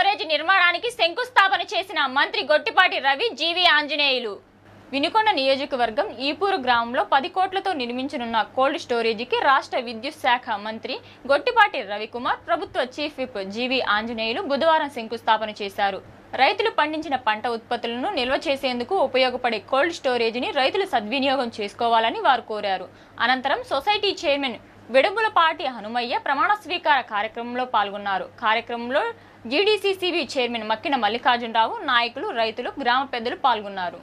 Storage నిర్మాణానికి శంకుస్థాపన చేసిన మంత్రి గొట్టిపాటి రవి, జీవి ఆంజనేయులు. వినుకొండ నియోజకవర్గం ఈపూరు గ్రామంలో 10 కోట్లతో నిర్మించనున్న కోల్డ్ స్టోరేజీకి రాష్ట్ర విద్యుత్ శాఖ మంత్రి గొట్టిపాటి రవికుమార్, ప్రభుత్వ చీఫ్ విప్ జీవి ఆంజనేయులు బుధవారం శంకుస్థాపన చేశారు. రైతులు పండించిన పంట ఉత్పత్తులను నిల్వ చేసేందుకు ఉపయోగపడే కోల్డ్ స్టోరేజీని రైతులు సద్వినియోగం చేసుకోవాలని వారు కోరారు. అనంతరం సొసైటీ చైర్మన్ వెడుములపాటి హనుమయ్య ప్రమాణ స్వీకార కార్యక్రమంలో పాల్గొన్నారు. కార్యక్రమంలో జీడీసీసీబీ చైర్మన్ మక్కిన మల్లికార్జునరావు, నాయకులు, రైతులు, గ్రామ పెద్దలు పాల్గొన్నారు.